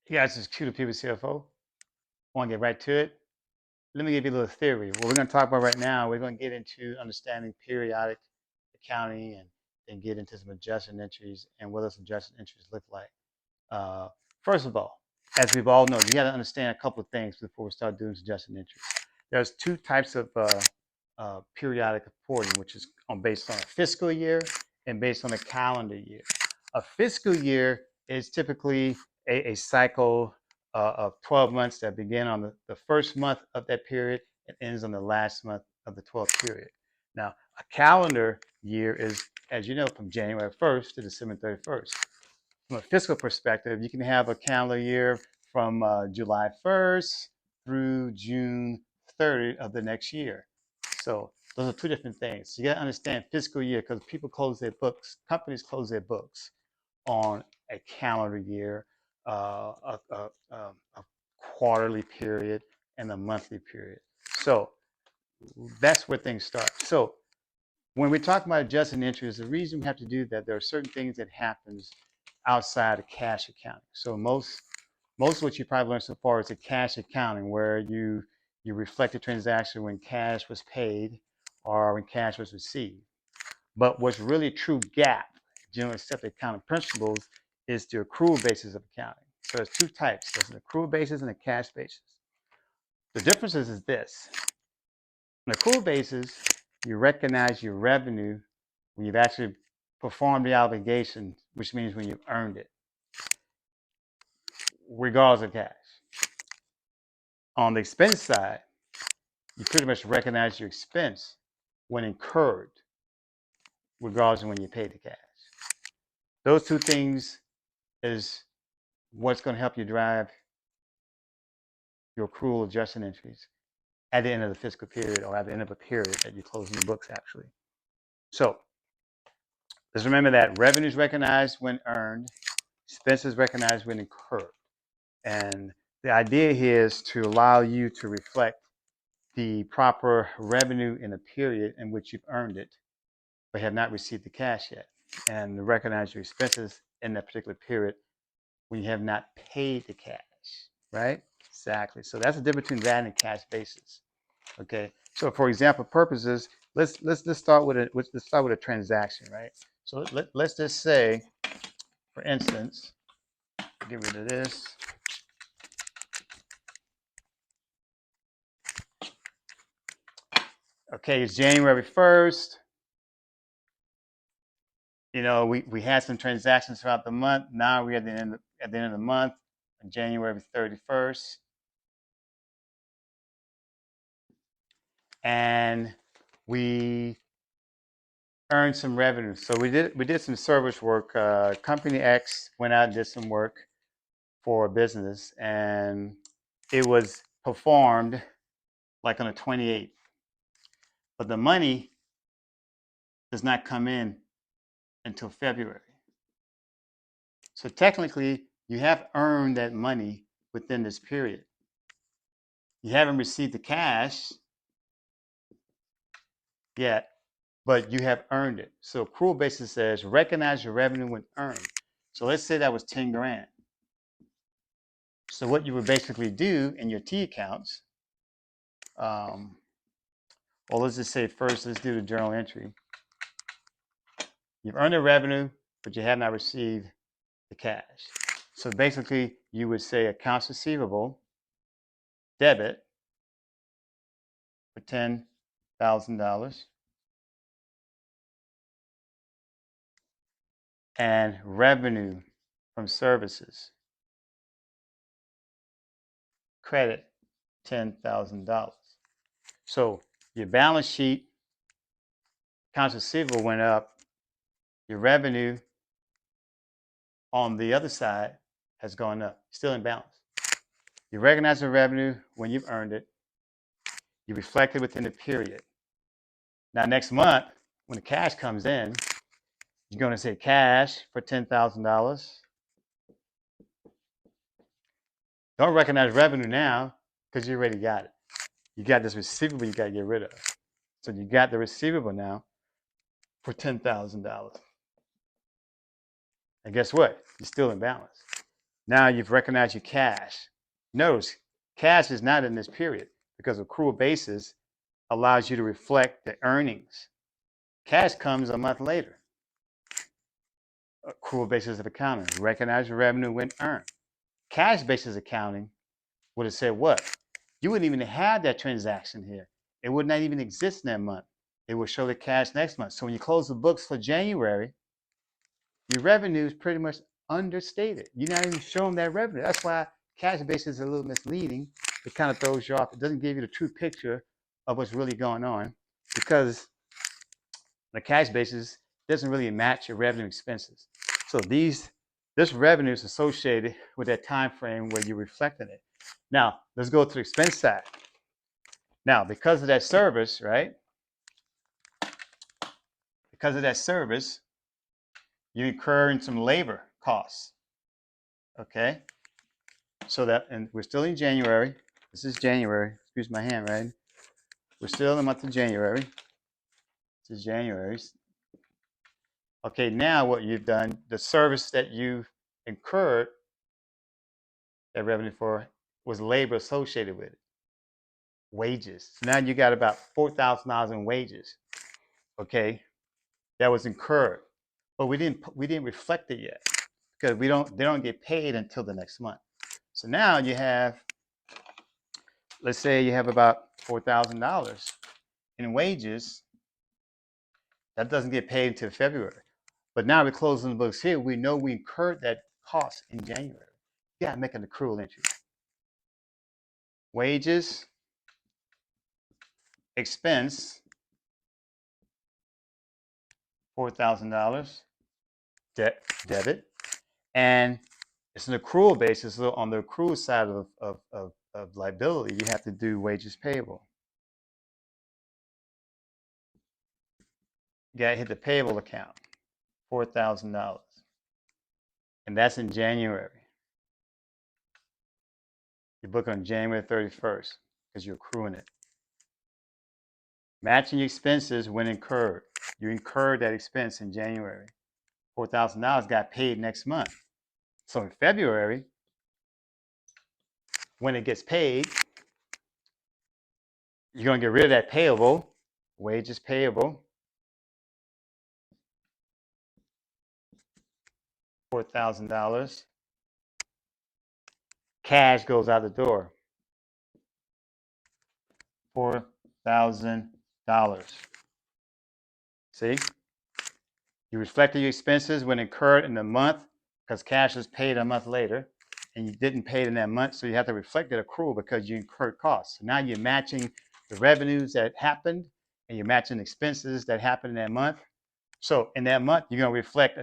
Hey guys, this is Q, the People CFO. Want to get right to it? Let me give you a little theory. What we're going to talk about right now, we're going to get into understanding periodic accounting and then get into some adjusted entries and what those adjusted entries look like. Uh, First of all, as we've all known, you got to understand a couple of things before we start doing adjusted entries. There's two types of periodic reporting, which is based on a fiscal year and based on a calendar year. A fiscal year is typically a cycle of 12 months that begin on the first month of that period and ends on the last month of the 12th period. Now, a calendar year is, as you know, from January 1st to December 31st. From a fiscal perspective, you can have a calendar year from July 1st through June 30th of the next year. So those are two different things. You got to understand fiscal year because people close their books, companies close their books on a calendar year, a quarterly period, and a monthly period. So that's where things start. So when we talk about adjusting entries, the reason we have to do that, there are certain things that happens outside of cash accounting. So most of what you probably learned so far is the cash accounting, where you reflect the transaction when cash was paid or when cash was received. But what's really true GAAP, generally accepted accounting principles, is the accrual basis of accounting. So there's two types. There's an accrual basis and a cash basis. The difference is this. On an accrual basis, you recognize your revenue when you've actually performed the obligation, which means when you've earned it, regardless of cash. On the expense side, you pretty much recognize your expense when incurred, regardless of when you pay the cash. Those two things is what's going to help you drive your accrual adjusting entries at the end of the fiscal period or at the end of a period that you're closing the books actually. So let's remember that revenue is recognized when earned, expenses recognized when incurred. And the idea here is to allow you to reflect the proper revenue in a period in which you've earned it, but have not received the cash yet, and to recognize your expenses in that particular period when you have not paid the cash, right? Exactly. So that's the difference between that and cash basis. Okay. So for example purposes, let's start with a transaction, right? So let's just say, for instance, get rid of this. Okay, it's January 1st. You know, we had some transactions throughout the month. Now we're at the end of the month, on January 31st. And we earned some revenue. So we did some service work. Company X went out and did some work for a business, and it was performed like on the 28th. But the money does not come in until February. So technically, you have earned that money within this period. You haven't received the cash yet, but you have earned it. So accrual basis says recognize your revenue when earned. So let's say that was 10 grand. So what you would basically do in your T accounts, well, let's just say first, let's do the journal entry. You've earned the revenue, but you have not received the cash. So basically, you would say accounts receivable, debit for $10,000, and revenue from services, credit $10,000. So your balance sheet, accounts receivable went up, your revenue on the other side has gone up, still in balance. You recognize the revenue when you've earned it. You reflect it within the period. Now, next month, when the cash comes in, you're going to say cash for $10,000. Don't recognize revenue now because you already got it. You got this receivable you got to get rid of. So you got the receivable now for $10,000. And guess what? You're still in balance. Now you've recognized your cash. Notice, cash is not in this period because accrual basis allows you to reflect the earnings. Cash comes a month later. Accrual basis of accounting, recognize your revenue when earned. Cash basis accounting would have said what? You wouldn't even have that transaction here. It would not even exist in that month. It will show the cash next month. So when you close the books for January, your revenue is pretty much understated. You're not even showing that revenue. That's why cash basis is a little misleading. It kind of throws you off. It doesn't give you the true picture of what's really going on because the cash basis doesn't really match your revenue expenses. So this revenue is associated with that time frame where you're reflecting it. Now, let's go to the expense side. Now, because of that service, right? Because of that service, you're incurring some labor costs. Okay? So that, and we're still in January. This is January. Excuse my handwriting. We're still in the month of January. This is January. Okay, now what you've done, the service that you incurred that revenue for was labor associated with it. Wages. So now you got about $4,000 in wages. Okay, that was incurred, but we didn't reflect it yet because they don't get paid until the next month. So now you have, let's say you have about $4,000 in wages that doesn't get paid until February. But now we're closing the books here. We know we incurred that cost in January. You gotta make an accrual entry. Wages, expense, $4,000, debit, and it's an accrual basis. So on the accrual side of liability, you have to do wages payable. You gotta hit the payable account, $4,000, and that's in January. You book on January 31st because you're accruing it. Matching your expenses when incurred. You incurred that expense in January. $4,000 got paid next month. So in February, when it gets paid, you're going to get rid of that payable, wages payable, $4,000. Cash goes out the door, $4,000. See? You reflected your expenses when incurred in the month because cash was paid a month later, and you didn't pay it in that month, so you have to reflect that accrual because you incurred costs. So now you're matching the revenues that happened, and you're matching expenses that happened in that month. So in that month, you're going to reflect,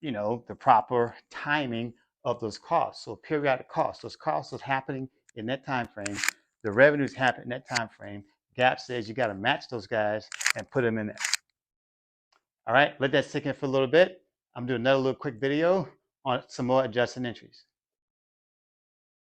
the proper timing of those costs. So periodic costs, those costs are happening in that time frame. The revenues happen in that time frame. GAAP says you got to match those guys and put them in there. All right, let that sink in for a little bit. I'm doing another little quick video on some more adjusting entries.